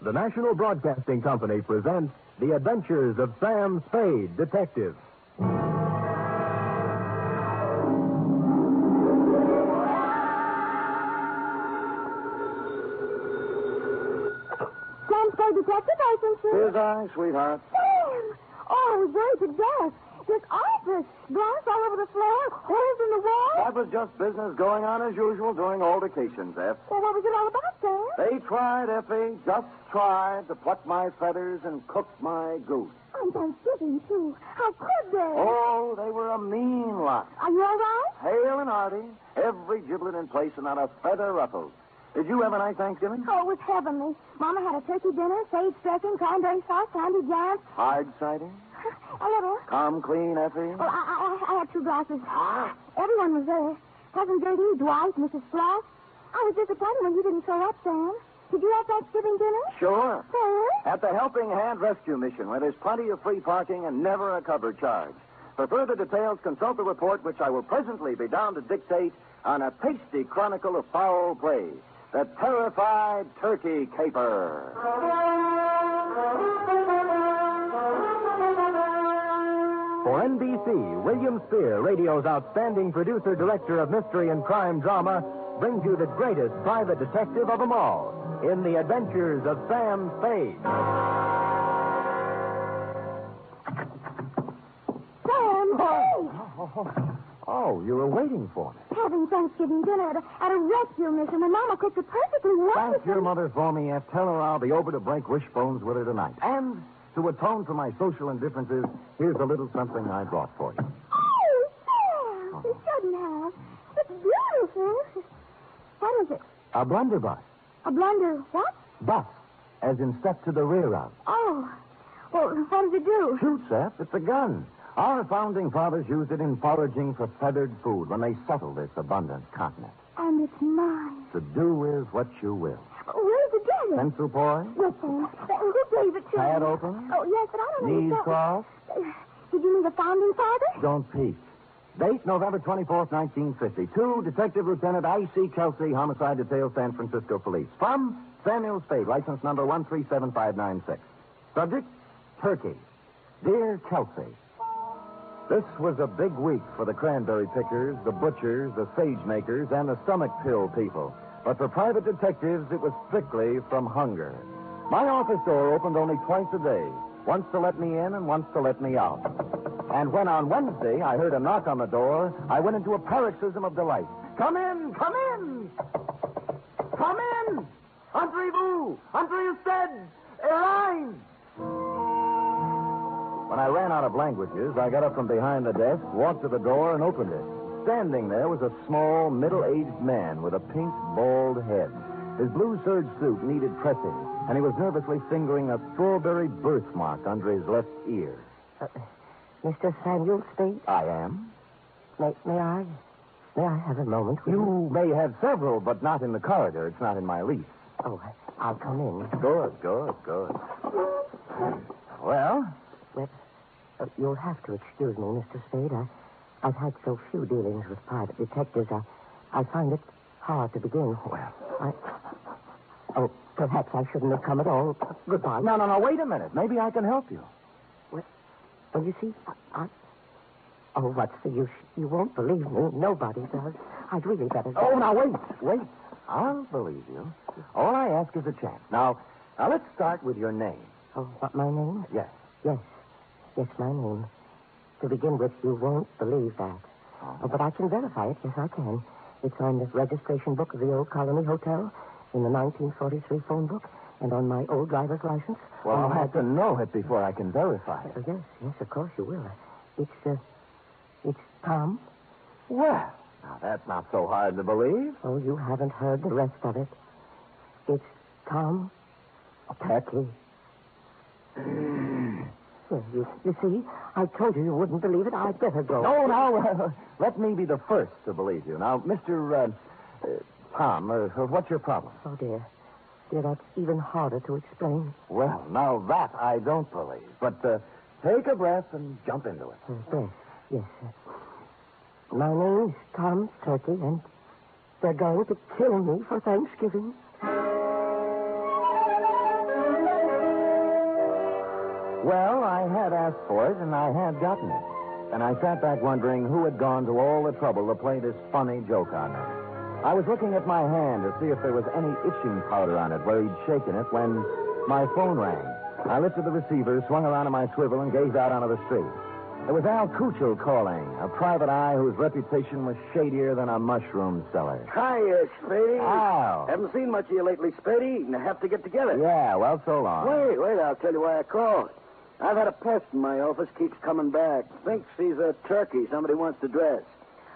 The National Broadcasting Company presents The Adventures of Sam Spade, Detective. Sam Spade, Detective Agency. Here's I, sweetheart. Sam! Oh, I was worried to death. This office, glass all over the floor, holes in the wall. That was just business going on as usual during old occasions, F. Well, what was it all about, Sam? They tried, Effie, just tried to pluck my feathers and cook my goose. On Thanksgiving, too. How could they? Oh, they were a mean lot. Are you all right? Hale and hearty, every giblet in place and not a feather ruffled. Did you have a nice Thanksgiving? Oh, it was heavenly. Mama had a turkey dinner, sage dressing, cranberry sauce, candy jams. Hard cider? A little. Come clean, Effie? Well, I had 2 glasses. Everyone was there. Cousin Gertie, Dwight, Mrs. Floss. I was disappointed when you didn't show up, Sam. Did you have Thanksgiving dinner? Sure. Sam? At the Helping Hand Rescue Mission, where there's plenty of free parking and never a cover charge. For further details, consult the report, which I will presently be down to dictate on a tasty chronicle of foul play. The Terrified Turkey Caper. For NBC, William Spear, radio's outstanding producer-director of mystery and crime drama, brings you the greatest private detective of them all in The Adventures of Sam Spade. Sam Spade! Oh, you were waiting for me. Having Thanksgiving dinner at a rescue mission, and Mama cooked it perfectly wonderful. Thank your mother for me, F. Tell her I'll be over to break wishbones with her tonight. And to atone for my social indifferences, here's a little something I brought for you. Oh, Sam! You shouldn't have. It's beautiful. What is it? A blunderbuss. A blunder what? Bus, as in step to the rear of. Oh. Well, what does it do? Shoots, F. It's a gun. Our founding fathers used it in foraging for feathered food when they settled this abundant continent. And it's mine. To do with what you will. Where'd you get it? Pencil boy? Yes, Sam. Who gave it to Pad me? open? Oh, yes, but I don't know. Knees crossed? Did you mean the founding fathers? Don't peek. Date, November 24th, 1950. To Detective Lieutenant I.C. Kelsey, Homicide Detail, San Francisco Police. From Samuel Spade, license number 137596. Subject, Turkey. Dear Kelsey, this was a big week for the cranberry pickers, the butchers, the sage makers, and the stomach pill people. But for private detectives, it was strictly from hunger. My office door opened only twice a day, once to let me in and once to let me out. And when on Wednesday I heard a knock on the door, I went into a paroxysm of delight. Come in! Come in! Come in! Entrez-vous! Entrez-vous! Arise! When I ran out of languages, I got up from behind the desk, walked to the door, and opened it. Standing there was a small, middle-aged man with a pink, bald head. His blue serge suit needed pressing, and he was nervously fingering a strawberry birthmark under his left ear. Mr. Samuel Spade? I am. May I have a moment with You may have several, but not in the corridor. It's not in my lease. Oh, I'll come in. Good. Well? Well, you'll have to excuse me, Mr. Spade. I've had so few dealings with private detectives. I find it hard to begin. Well. Perhaps I shouldn't have come at all. Goodbye. No, wait a minute. Maybe I can help you. Well, you see, Oh, what's the use? You won't believe me. Nobody does. I'd really better go. Oh, now, wait. I'll believe you. All I ask is a chance. Now, let's start with your name. Oh, what, my name? Yes. Yes, my name. To begin with, you won't believe that. Oh, but I can verify it. Yes, I can. It's on the registration book of the old Colony Hotel, in the 1943 phone book, and on my old driver's license. Well, I'll have to know it before I can verify it. Yes, of course you will. It's Tom. Well, now that's not so hard to believe. Oh, you haven't heard the rest of it. It's Tom Turkey. You see, I told you wouldn't believe it. I'd better go. No, now, let me be the first to believe you. Now, Mr. Tom, what's your problem? Oh, dear, that's even harder to explain. Well, now that I don't believe. But take a breath and jump into it. Yes. My name's Tom Turkey, and they're going to kill me for Thanksgiving. Well, I had asked for it, and I had gotten it. And I sat back wondering who had gone to all the trouble to play this funny joke on me. I was looking at my hand to see if there was any itching powder on it where he'd shaken it when my phone rang. I lifted the receiver, swung around on my swivel, and gazed out onto the street. It was Al Cuccio calling, a private eye whose reputation was shadier than a mushroom cellar. Hiya, Spade. Al. Haven't seen much of you lately, Spade. You have to get together. Yeah, well, so long. Wait, I'll tell you why I called. I've had a pest in my office, keeps coming back. Thinks he's a turkey somebody wants to dress.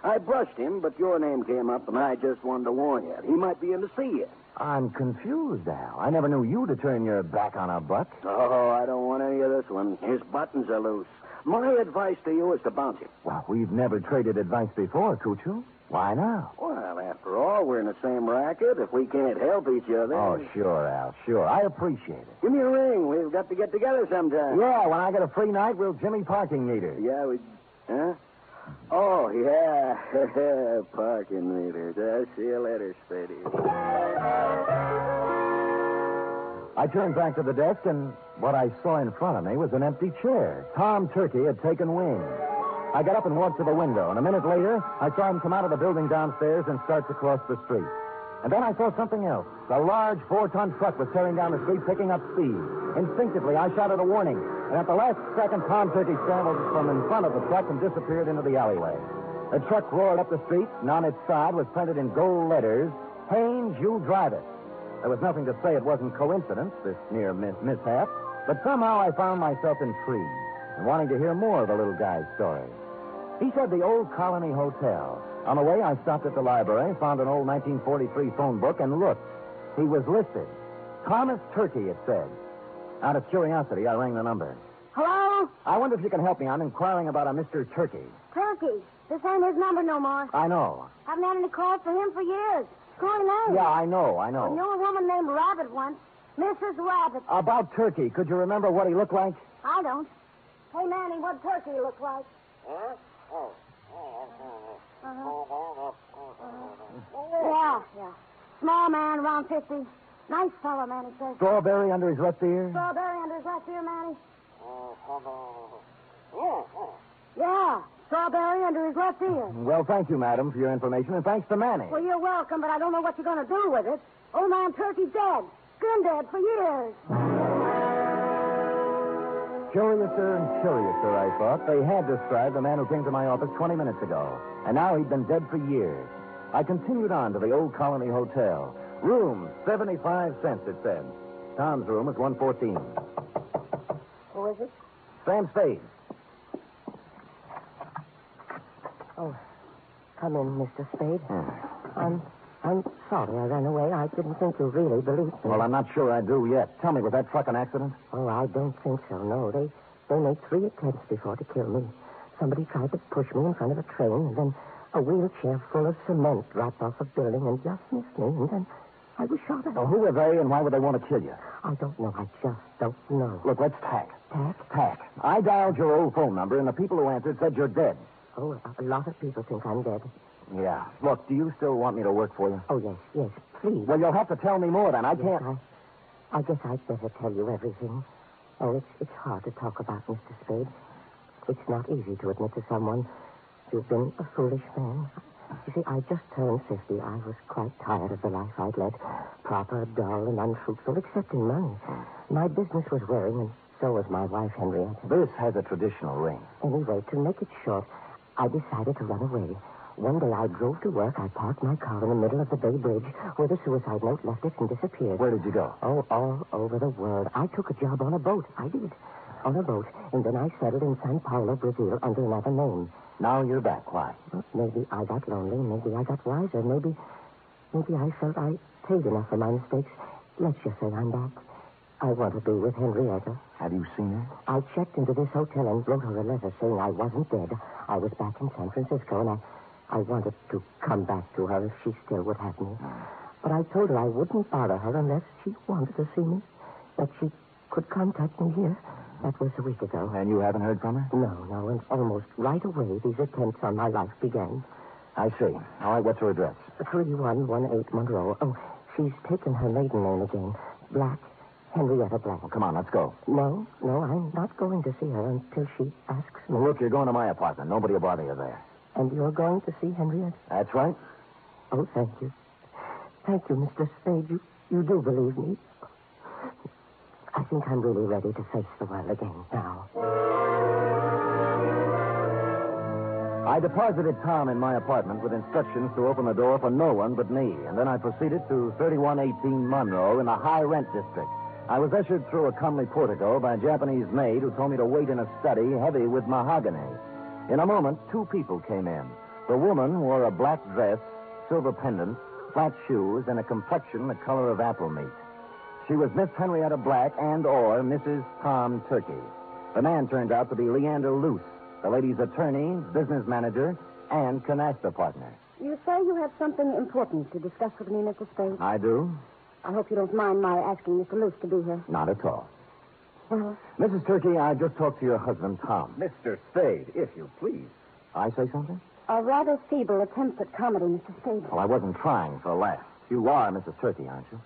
I brushed him, but your name came up, and I just wanted to warn you. He might be in to see you. I'm confused, Al. I never knew you to turn your back on a buck. Oh, I don't want any of this one. His buttons are loose. My advice to you is to bounce him. Well, we've never traded advice before, Cuccio. Why now? Well, after all, we're in the same racket. If we can't help each other... Oh, sure, Al, sure. I appreciate it. Give me a ring. We've got to get together sometime. Yeah, when I get a free night, we'll Jimmy parking meter. Yeah, we... Huh? Oh, yeah. Parking meters. I'll see you later, Spady. I turned back to the desk, and what I saw in front of me was an empty chair. Tom Turkey had taken wing. I got up and walked to the window, and a minute later, I saw him come out of the building downstairs and start to cross the street. And then I saw something else. A large 4-ton truck was tearing down the street, picking up speed. Instinctively, I shouted a warning, and at the last second, Tom Turkey scrambled from in front of the truck and disappeared into the alleyway. The truck roared up the street, and on its side was printed in gold letters, "Haynes, you drive it." There was nothing to say it wasn't coincidence, this near mishap, but somehow I found myself intrigued and wanting to hear more of the little guy's story. He said the Old Colony Hotel. On the way, I stopped at the library, found an old 1943 phone book, and looked. He was listed. Thomas Turkey, it said. Out of curiosity, I rang the number. Hello? I wonder if you can help me. I'm inquiring about a Mr. Turkey. Turkey. This ain't his number no more. I know. Haven't had any calls for him for years. Screwy name. Yeah, I know. I knew a woman named Rabbit once. Mrs. Rabbit. About Turkey, could you remember what he looked like? I don't. Hey, Manny, what Turkey look like? Yeah. Small man, around 50. Nice fellow, Manny says. Strawberry under his left ear? Strawberry under his left ear, Manny? Yeah, strawberry under his left ear. Well, thank you, madam, for your information, and thanks to Manny. Well, you're welcome, but I don't know what you're going to do with it. Old man Turkey's dead. Been dead for years. Curiouser and curiouser, I thought. They had described the man who came to my office 20 minutes ago, and now he'd been dead for years. I continued on to the Old Colony Hotel. Room, 75 cents, it said. Tom's room was 114. Who is it? Sam Spade. Oh, come in, Mr. Spade. I'm sorry I ran away. I didn't think you really believed me. Well, I'm not sure I do yet. Tell me, was that truck an accident? Oh, I don't think so, no. They made 3 attempts before to kill me. Somebody tried to push me in front of a train, and then a wheelchair full of cement dropped off a building and just missed me, and then I was shot at. Well, who were they, and why would they want to kill you? I don't know. I just don't know. Look, let's tack. Tack? Tack. I dialed your old phone number, and the people who answered said you're dead. Oh, a lot of people think I'm dead. Yeah. Look, do you still want me to work for you? Oh, yes, please. Well, you'll have to tell me more, then. I can't... I guess I'd better tell you everything. Oh, it's hard to talk about, Mr. Spade. It's not easy to admit to someone you've been a foolish man. You see, I just turned 50. I was quite tired of the life I'd led. Proper, dull, and unfruitful, except in money. My business was wearing, and so was my wife, Henrietta. This has a traditional ring. Anyway, to make it short, I decided to run away. One day I drove to work. I parked my car in the middle of the Bay Bridge where the suicide note left it and disappeared. Where did you go? Oh, all over the world. I took a job on a boat. I did. On a boat. And then I settled in Sao Paulo, Brazil, under another name. Now you're back. Why? Well, maybe I got lonely. Maybe I got wiser. Maybe I felt I paid enough for my mistakes. Let's just say I'm back. I want to be with Henrietta. Have you seen her? I checked into this hotel and wrote her a letter saying I wasn't dead. I was back in San Francisco, and I wanted to come back to her if she still would have me. But I told her I wouldn't bother her unless she wanted to see me, that she could contact me here. That was a week ago. And you haven't heard from her? No, and almost right away these attempts on my life began. I see. All right, what's her address? 3118 Monroe. Oh, she's taken her maiden name again. Black, Henrietta Black. Well, come on, let's go. No, I'm not going to see her until she asks me. Well, look, you're going to my apartment. Nobody will bother you there. And you're going to see Henrietta? That's right. Oh, thank you. Thank you, Mr. Spade. You do believe me. I think I'm really ready to face the world again now. I deposited Tom in my apartment with instructions to open the door for no one but me, and then I proceeded to 3118 Monroe in the high-rent district. I was ushered through a comely portico by a Japanese maid who told me to wait in a study heavy with mahogany. In a moment, two people came in. The woman wore a black dress, silver pendant, flat shoes, and a complexion the color of apple meat. She was Miss Henrietta Black and/or Mrs. Tom Turkey. The man turned out to be Leander Luce, the lady's attorney, business manager, and canasta partner. You say you have something important to discuss with me, Mr. Spade. I do? I hope you don't mind my asking Mr. Luce to be here. Not at all. Well, Mrs. Turkey, I just talked to your husband, Tom. Mr. Spade, if you please. I say something? a rather feeble attempt at comedy, Mr. Spade. Well, I wasn't trying for a laugh. You are Mrs. Turkey, aren't you?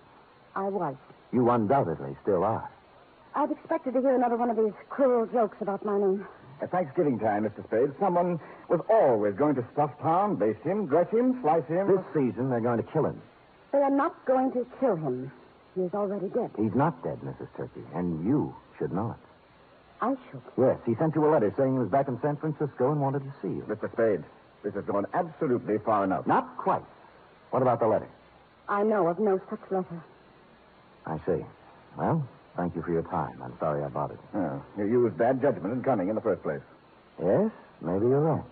I was. You undoubtedly still are. I'd expected to hear another one of these cruel jokes about my name. At Thanksgiving time, Mr. Spade, someone was always going to stuff Tom, baste him, dress him, slice him. This season, they're going to kill him. They are not going to kill him. He is already dead. He's not dead, Mrs. Turkey, and you should know it. I should. Yes, he sent you a letter saying he was back in San Francisco and wanted to see you. Mr. Spade, this has gone absolutely far enough. Not quite. What about the letter? I know of no such letter. I see. Well, thank you for your time. I'm sorry I bothered you. Oh, you used bad judgment in coming in the first place. Yes, maybe you're right.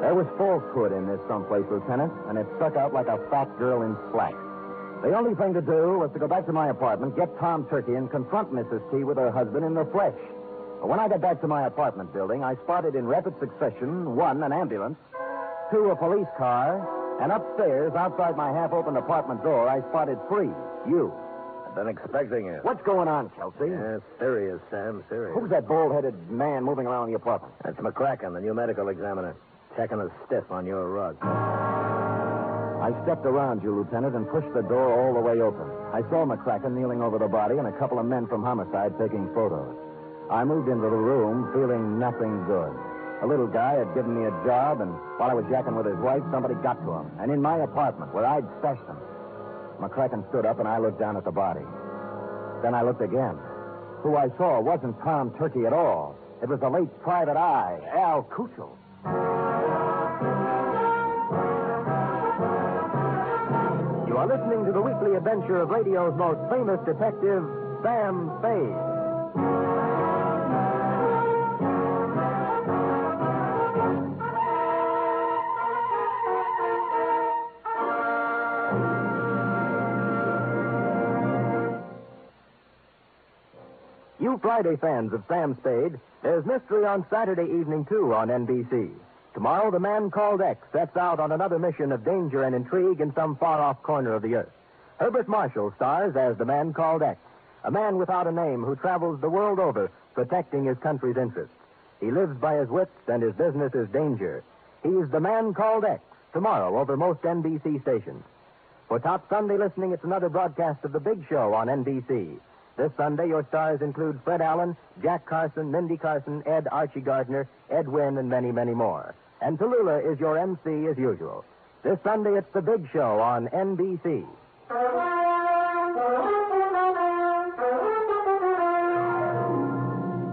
There was falsehood in this someplace, Lieutenant, and it stuck out like a fat girl in slack. The only thing to do was to go back to my apartment, get Tom Turkey, and confront Mrs. T with her husband in the flesh. But when I got back to my apartment building, I spotted in rapid succession, 1, an ambulance, 2, a police car, and upstairs, outside my half-opened apartment door, I spotted 3, you. I've been expecting it. What's going on, Kelsey? Yeah, serious, Sam, serious. Who's that bald-headed man moving around the apartment? That's McCracken, the new medical examiner, checking a stiff on your rug. I stepped around you, Lieutenant, and pushed the door all the way open. I saw McCracken kneeling over the body and a couple of men from homicide taking photos. I moved into the room feeling nothing good. A little guy had given me a job, and while I was yakking with his wife, somebody got to him. And in my apartment, where I'd stashed him. McCracken stood up, and I looked down at the body. Then I looked again. Who I saw wasn't Tom Turkey at all. It was the late private eye, Al Kuchel. You are listening to the weekly adventure of radio's most famous detective, Sam Spade. You Friday fans of Sam Spade, there's mystery on Saturday evening, too, on NBC. Tomorrow, the man called X sets out on another mission of danger and intrigue in some far-off corner of the earth. Herbert Marshall stars as the man called X, a man without a name who travels the world over protecting his country's interests. He lives by his wits, and his business is danger. He's the man called X, tomorrow over most NBC stations. For Top Sunday listening, it's another broadcast of The Big Show on NBC. This Sunday, your stars include Fred Allen, Jack Carson, Mindy Carson, Ed Archie Gardner, Ed Wynn, and many, many more. And Tallulah is your MC as usual. This Sunday, it's The Big Show on NBC.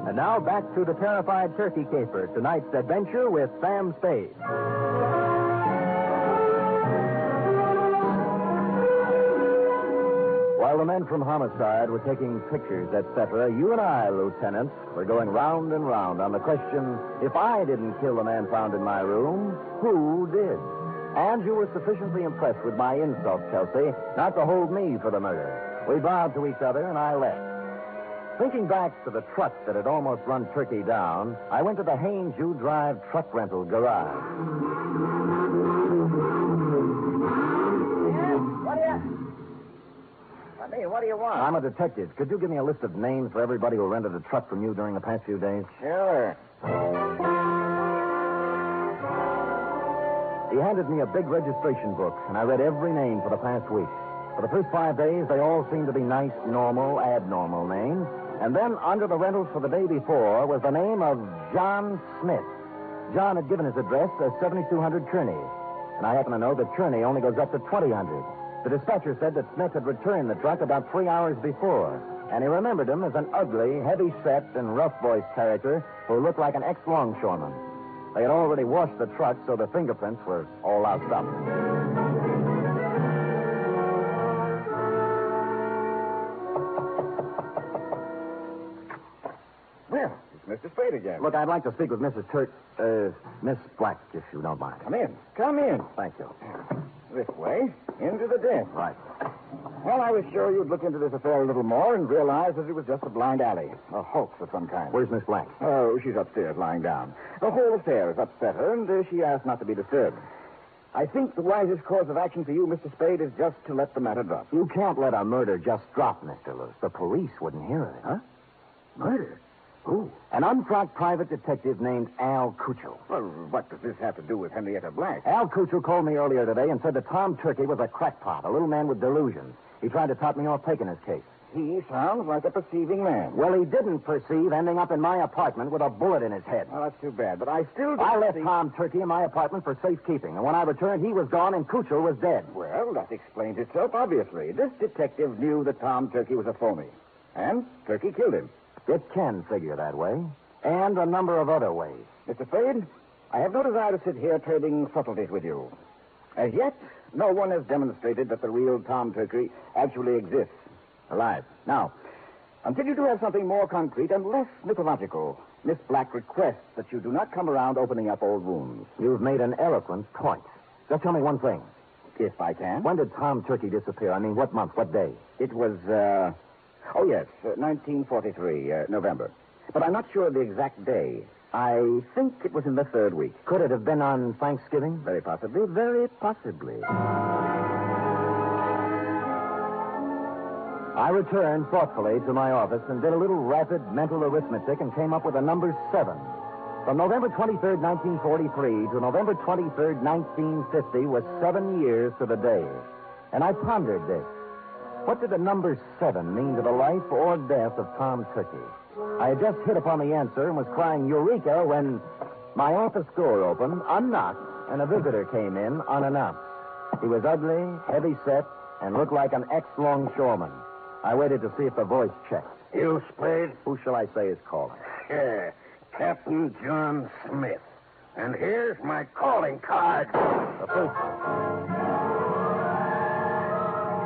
And now back to the terrified turkey caper, tonight's adventure with Sam Spade. While the men from homicide were taking pictures, etc., you and I, Lieutenant, were going round and round on the question, if I didn't kill the man found in my room, who did? And you were sufficiently impressed with my insult, Kelsey, not to hold me for the murder. We bowed to each other, and I left. Thinking back to the truck that had almost run Turkey down, I went to the Haynes U Drive truck rental garage. What do you want? I'm a detective. Could you give me a list of names for everybody who rented a truck from you during the past few days? Sure. He handed me a big registration book, and I read every name for the past week. For the first 5 days, they all seemed to be nice, normal, abnormal names. And then, under the rentals for the day before, was the name of John Smith. John had given his address as 7200 Kearney. And I happen to know that Kearney only goes up to 2000. The dispatcher said that Smith had returned the truck about 3 hours before. And he remembered him as an ugly, heavy-set, and rough-voiced character who looked like an ex-longshoreman. They had already washed the truck, so the fingerprints were all loused up. Well, it's Mr. Spade again. Look, I'd like to speak with Miss Black, if you don't mind. Come in. Come in. Thank you. This way, into the den. Right. Well, I was sure you'd look into this affair a little more and realize that it was just a blind alley, a hoax of some kind. Where's Miss Black? Oh, she's upstairs, lying down. The whole affair has upset her, and she asked not to be disturbed. I think the wisest course of action for you, Mr. Spade, is just to let the matter drop. You can't let a murder just drop, Mr. Luce. The police wouldn't hear of it. Huh? Murder? Who? An unfrocked private detective named Al Cuccio. Well, what does this have to do with Henrietta Black? Al Cuccio called me earlier today and said that Tom Turkey was a crackpot, a little man with delusions. He tried to top me off taking his case. He sounds like a perceiving man. Well, he didn't perceive ending up in my apartment with a bullet in his head. Well, that's too bad, but I still don't I left see... Tom Turkey in my apartment for safekeeping, and when I returned, he was gone and Cuccio was dead. Well, that explains itself, obviously. This detective knew that Tom Turkey was a phony, and Turkey killed him. It can figure that way, and a number of other ways. Mr. Spade, I have no desire to sit here trading subtleties with you. As yet, no one has demonstrated that the real Tom Turkey actually exists, alive. Now, until you do have something more concrete and less mythological, Miss Black requests that you do not come around opening up old wounds. You've made an eloquent point. Just tell me one thing. If I can. When did Tom Turkey disappear? I mean, what month, what day? It was, 1943, November. But I'm not sure of the exact day. I think it was in the third week. Could it have been on Thanksgiving? Very possibly, very possibly. I returned thoughtfully to my office and did a little rapid mental arithmetic and came up with the number 7. From November 23rd, 1943 to November 23rd, 1950 was 7 years to the day. And I pondered this. What did the number 7 mean to the life or death of Tom Turkey? I had just hit upon the answer and was crying Eureka when my office door opened, unknocked, and a visitor came in unannounced. He was ugly, heavy-set, and looked like an ex-longshoreman. I waited to see if the voice checked. You, Spade? Who shall I say is calling? Yeah, Captain John Smith. And here's my calling card.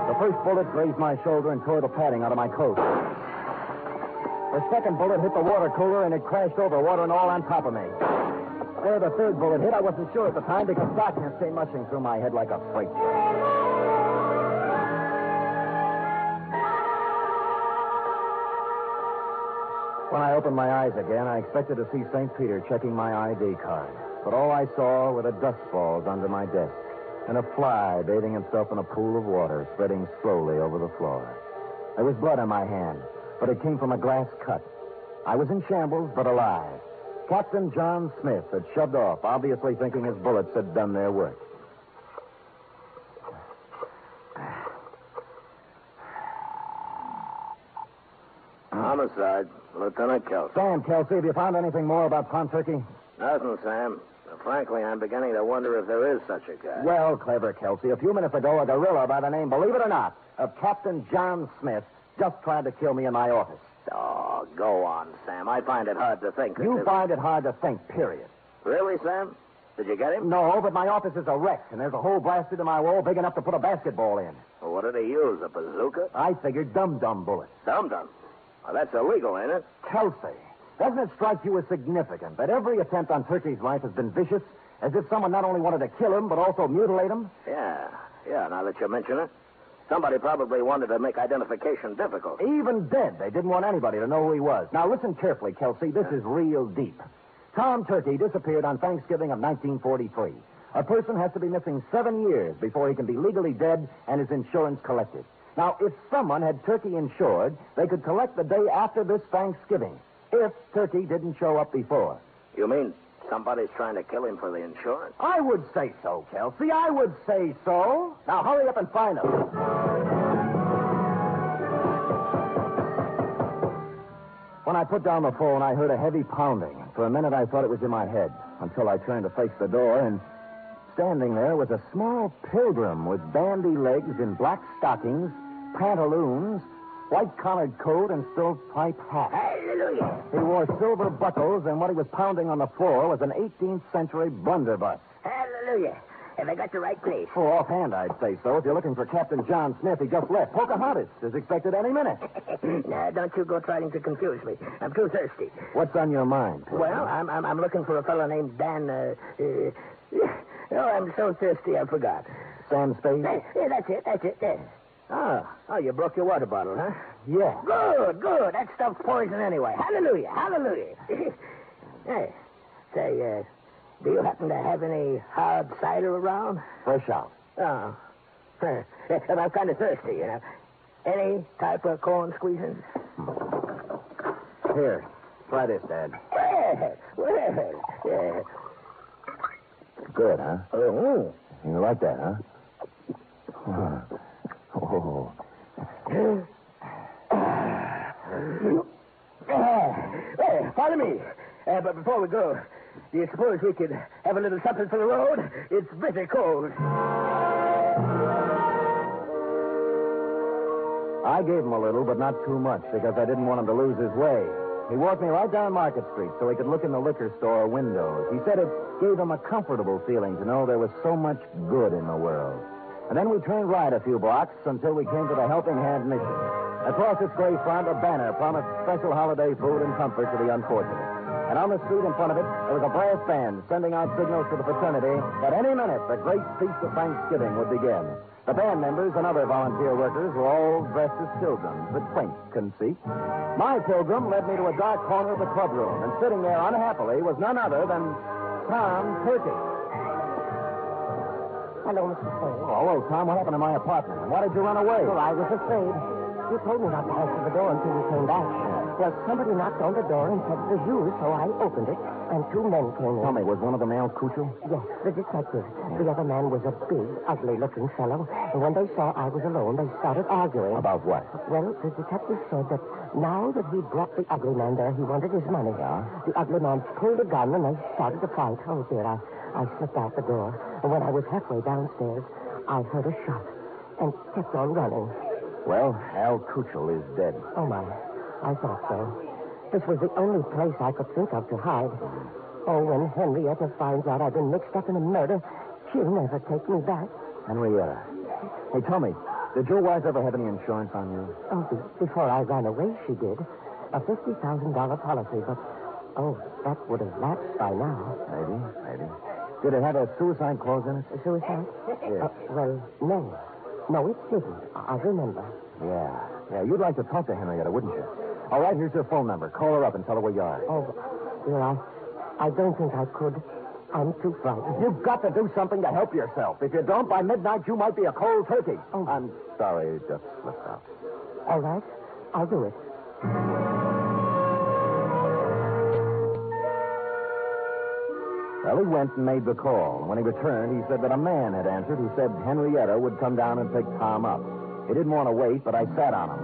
The first bullet grazed my shoulder and tore the padding out of my coat. The second bullet hit the water cooler and it crashed over, water and all on top of me. Where the third bullet hit, I wasn't sure at the time because darkness came rushing through my head like a freight train. When I opened my eyes again, I expected to see St. Peter checking my ID card. But all I saw were the dust balls under my desk and a fly bathing himself in a pool of water spreading slowly over the floor. There was blood on my hand, but it came from a glass cut. I was in shambles, but alive. Captain John Smith had shoved off, obviously thinking his bullets had done their work. Homicide, Lieutenant Kelsey. Sam, Kelsey, have you found anything more about Tom Turkey? Nothing, Sam. Frankly, I'm beginning to wonder if there is such a guy. Well, clever, Kelsey. A few minutes ago, a gorilla by the name, believe it or not, of Captain John Smith just tried to kill me in my office. Oh, go on, Sam. I find it hard to think. You find it hard to think, period. Really, Sam? Did you get him? No, but my office is a wreck, and there's a hole blasted in my wall big enough to put a basketball in. Well, what did he use, a bazooka? I figured dum-dum bullets. Dum-dum? Well, that's illegal, ain't it? Kelsey, doesn't it strike you as significant that every attempt on Turkey's life has been vicious, as if someone not only wanted to kill him, but also mutilate him? Yeah, now that you mention it. Somebody probably wanted to make identification difficult. Even dead, they didn't want anybody to know who he was. Now, listen carefully, Kelsey. This is real deep. Tom Turkey disappeared on Thanksgiving of 1943. A person has to be missing 7 years before he can be legally dead and his insurance collected. Now, if someone had Turkey insured, they could collect the day after this Thanksgiving, if Turkey didn't show up before. You mean somebody's trying to kill him for the insurance? I would say so, Kelsey. I would say so. Now, hurry up and find him. When I put down the phone, I heard a heavy pounding. For a minute, I thought it was in my head, until I turned to face the door, and standing there was a small pilgrim with bandy legs in black stockings, pantaloons, white-collared coat, and stovepipe hat. Hallelujah. He wore silver buckles, and what he was pounding on the floor was an 18th century blunderbuss. Hallelujah. Have I got the right place? Oh, offhand, I'd say so. If you're looking for Captain John Smith, he just left. Pocahontas is expected any minute. Now, don't you go trying to confuse me. I'm too thirsty. What's on your mind? Well, I'm looking for a fellow named Dan, oh, I'm so thirsty I forgot. Sam Spade? Yeah, that's it. Yeah. Oh, you broke your water bottle, huh? Yeah. Good. That stuff's poison anyway. Hallelujah. Hey, say, do you happen to have any hard cider around? Fresh out. Oh. I'm kind of thirsty, you know. Any type of corn squeezing? Here, try this, Dad. Well, yeah. Good, huh? Oh. You like that, huh? Oh. Follow me. But before we go, do you suppose we could have a little something for the road? It's bitter cold. I gave him a little, but not too much, because I didn't want him to lose his way. He walked me right down Market Street so he could look in the liquor store windows. He said it gave him a comfortable feeling to know there was so much good in the world. And then we turned right a few blocks until we came to the Helping Hand Mission. Across its gray front, a banner promised special holiday food and comfort to the unfortunate. And on the street in front of it, there was a brass band sending out signals to the fraternity that any minute the great feast of Thanksgiving would begin. The band members and other volunteer workers were all dressed as pilgrims, with quaint conceit. My pilgrim led me to a dark corner of the clubroom, and sitting there unhappily was none other than Tom Turkey. Hello, Mr. Spade. Oh, hello, Tom. What happened to my apartment? And why did you run away? Well, I was afraid. You told me not to answer the door until you came back. Well, somebody knocked on the door and said it was you, so I opened it, and two men came in. Tell me, was one of them Al Cuccio? Yes, the detective. The other man was a big, ugly-looking fellow, and when they saw I was alone, they started arguing. About what? Well, the detective said that now that he brought the ugly man there, he wanted his money. Yeah? The ugly man pulled a gun, and they started to fight. Oh, dear, I slipped out the door, and when I was halfway downstairs, I heard a shot and kept on running. Well, Al Cuccio is dead. Oh, my. I thought so. This was the only place I could think of to hide. Oh, when Henrietta finds out I've been mixed up in a murder, she'll never take me back. Henrietta. Hey, tell me, did your wife ever have any insurance on you? Oh, before I ran away, she did. A $50,000 policy, but, that would have lapsed by now. Maybe. Did it have a suicide clause in it? A suicide? Yeah. Well, no. No, it didn't. I remember. Yeah, you'd like to talk to Henrietta, wouldn't you? All right, here's her phone number. Call her up and tell her where you are. Oh, dear, I don't think I could. I'm too frightened. You've got to do something to help yourself. If you don't, by midnight, you might be a cold turkey. Oh. I'm sorry, it just slipped out. All right, I'll do it. Well, he went and made the call. When he returned, he said that a man had answered who said Henrietta would come down and pick Tom up. He didn't want to wait, but I sat on him.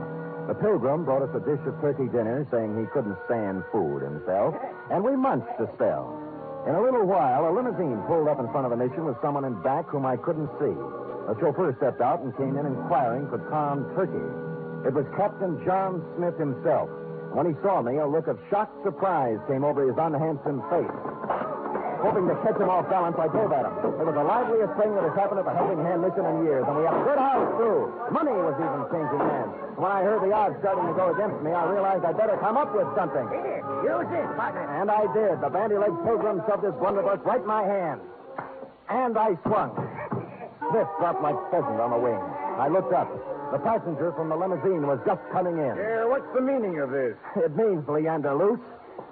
The pilgrim brought us a dish of turkey dinner, saying he couldn't stand food himself, and we munched a spell. In a little while, a limousine pulled up in front of the mission with someone in back whom I couldn't see. The chauffeur stepped out and came in inquiring for Tom Turkey. It was Captain John Smith himself. When he saw me, a look of shocked surprise came over his unhandsome face. Hoping to catch him off balance, I drove at him. It was the liveliest thing that has happened at the Helping Hand Mission in years, and we had a good house, too. Money was even changing hands. When I heard the odds starting to go against me, I realized I'd better come up with something. Here, use this, partner. And I did. The bandy-legged pilgrim shoved his blunderbuss right in my hand. And I swung. Smith dropped like pheasant on the wing. I looked up. The passenger from the limousine was just coming in. What's the meaning of this? It means, Leander Luce,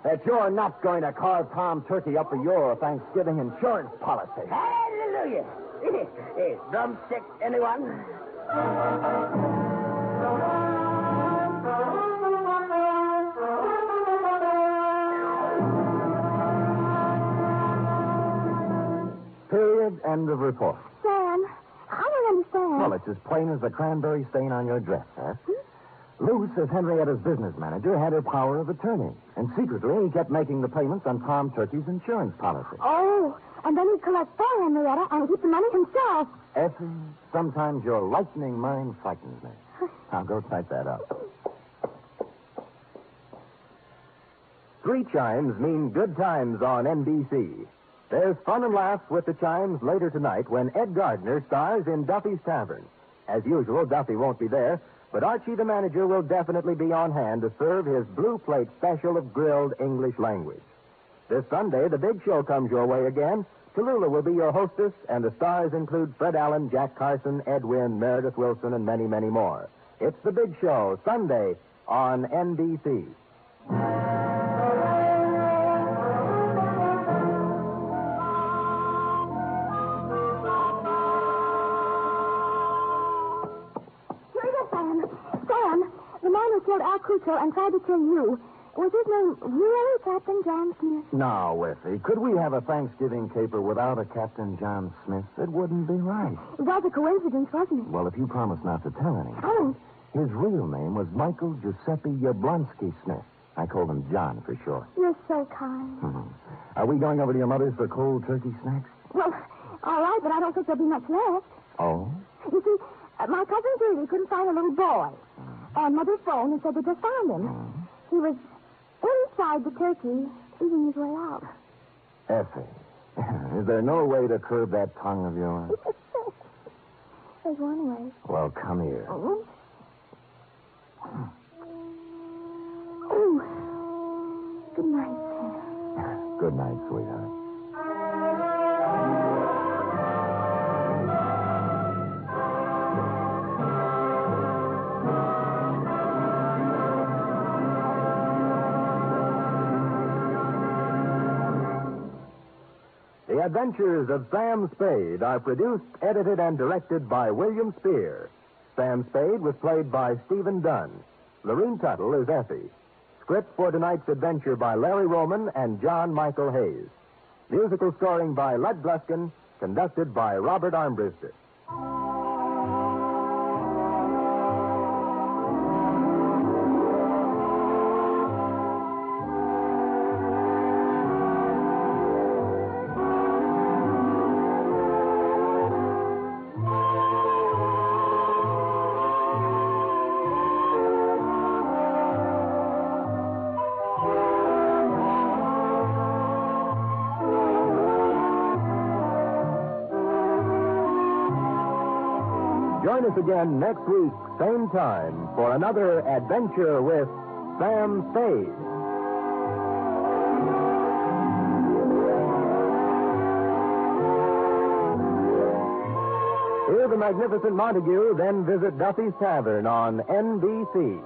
that you're not going to carve Tom Turkey up for your Thanksgiving insurance policy. Hallelujah. Drumstick, anyone? Period. End of report. Sam, I don't understand. Well, it's as plain as the cranberry stain on your dress, huh? Luce, as Henrietta's business manager, had her power of attorney. And secretly, he kept making the payments on Tom Turkey's insurance policy. Oh, and then he'd collect for Henrietta and keep the money himself. Effie, sometimes your lightning mind frightens me. I'll go type that up. 3 chimes mean good times on NBC. There's fun and laughs with the chimes later tonight when Ed Gardner stars in Duffy's Tavern. As usual, Duffy won't be there, but Archie the manager will definitely be on hand to serve his blue plate special of grilled English language. This Sunday, the big show comes your way again. Tallulah will be your hostess, and the stars include Fred Allen, Jack Carson, Ed Wynn, Meredith Wilson, and many, many more. It's the big show, Sunday on NBC. Sam, the man who killed Al Crusoe and tried to kill you, was his name really Captain John Smith? Now, Effie, could we have a Thanksgiving caper without a Captain John Smith? It wouldn't be right. It was a coincidence, wasn't it? Well, if you promise not to tell anyone. I won't. His real name was Michael Giuseppe Yablonsky Smith. I called him John for short. You're so kind. Are we going over to your mother's for cold turkey snacks? Well, all right, but I don't think there'll be much left. Oh? You see, my cousin Judy couldn't find a little boy. And Mother phoned and said they just found him. He was inside the turkey, eating his way out. Effie, is there no way to curb that tongue of yours? There's one way. Well, come here. Oh, good night, Sam. Good night, sweetheart. The Adventures of Sam Spade are produced, edited, and directed by William Spear. Sam Spade was played by Stephen Dunne. Lorene Tuttle is Effie. Script for tonight's adventure by Larry Roman and John Michael Hayes. Musical scoring by Lud Gluskin, conducted by Robert Armbruster. Join us again next week, same time, for another adventure with Sam Spade. Hear the magnificent Montague, then visit Duffy's Tavern on NBC.